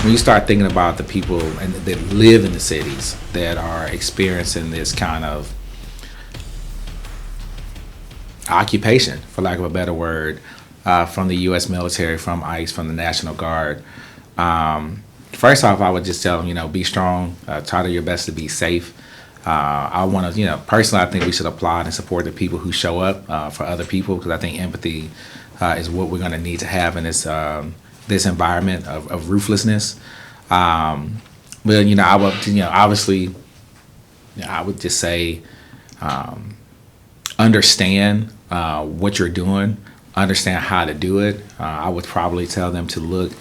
when you start thinking about the people that live in the cities that are experiencing this kind of occupation, for lack of a better word, from the U.S. military, from ICE, from the National Guard. First off, I would just tell them, be strong, try to your best to be safe. I want to, personally, I think we should applaud and support the people who show up for other people, because I think empathy is what we're going to need to have in this environment of ruthlessness. But I would, obviously, I would just say, understand what you're doing, understand how to do it. I would probably tell them to look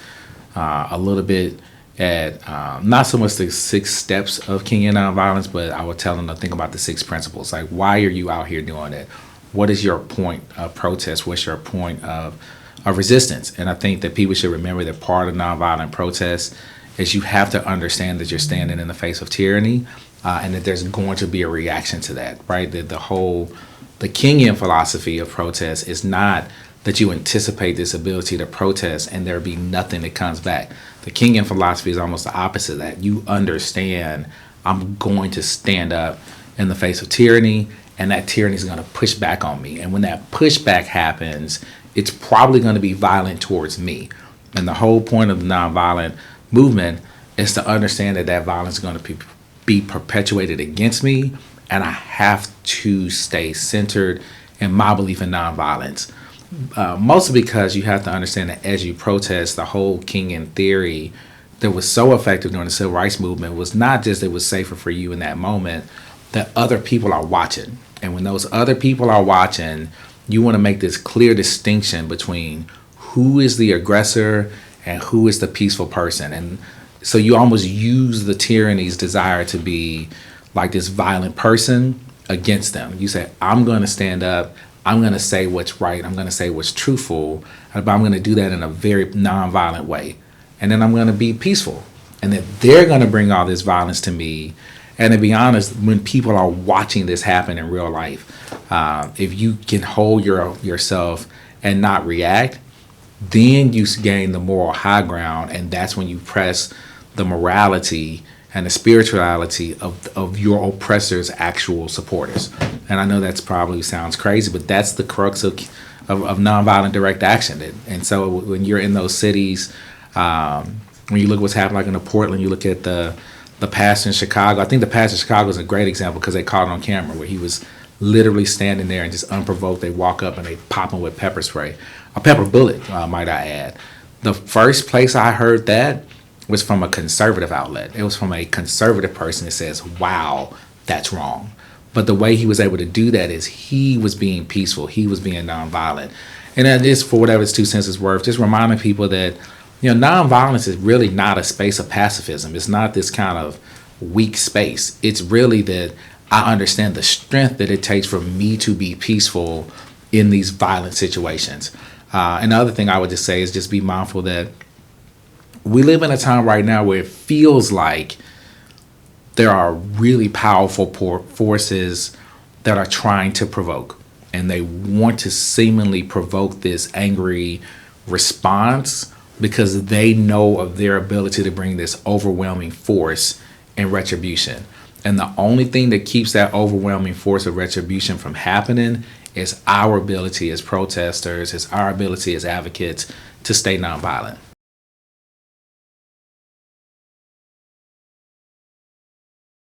a little bit at not so much the 6 steps of Kingian nonviolence, but I would tell them to think about the 6 principles. Like, why are you out here doing it? What is your point of protest? What's your point of resistance? And I think that people should remember that part of nonviolent protest is you have to understand that you're standing in the face of tyranny, and that there's going to be a reaction to that, right? That the Kingian philosophy of protest is not that you anticipate this ability to protest and there be nothing that comes back. The Kingian philosophy is almost the opposite of that. You understand, I'm going to stand up in the face of tyranny, and that tyranny is going to push back on me. And when that pushback happens, it's probably going to be violent towards me. And the whole point of the nonviolent movement is to understand that violence is going to be perpetuated against me, and I have to stay centered in my belief in nonviolence. Mostly because you have to understand that as you protest, the whole Kingian theory that was so effective during the civil rights movement was not just it was safer for you in that moment, that other people are watching. And when those other people are watching, you want to make this clear distinction between who is the aggressor and who is the peaceful person. And so you almost use the tyranny's desire to be like this violent person against them. You say, I'm going to stand up. I'm going to say what's right. I'm going to say what's truthful, but I'm going to do that in a very nonviolent way. And then I'm going to be peaceful. And that they're going to bring all this violence to me. And to be honest, when people are watching this happen in real life, if you can hold yourself and not react, then you gain the moral high ground. And that's when you press the morality and the spirituality of your oppressor's actual supporters. And I know that's probably sounds crazy, but that's the crux of nonviolent direct action. And so when you're in those cities, when you look at what's happening, like in Portland, you look at the pastor in Chicago. I think the pastor in Chicago is a great example because they caught it on camera where he was literally standing there and just unprovoked. They walk up and they pop him with pepper spray, a pepper bullet, might I add. The first place I heard that was from a conservative outlet. It was from a conservative person that says, wow, that's wrong. But the way he was able to do that is he was being peaceful. He was being nonviolent. And that is, for whatever its 2 cents is worth, just reminding people that, nonviolence is really not a space of pacifism. It's not this kind of weak space. It's really that I understand the strength that it takes for me to be peaceful in these violent situations. And the other thing I would just say is just be mindful that we live in a time right now where it feels like there are really powerful forces that are trying to provoke, and they want to seemingly provoke this angry response because they know of their ability to bring this overwhelming force and retribution. And the only thing that keeps that overwhelming force of retribution from happening is our ability as protesters, is our ability as advocates to stay nonviolent.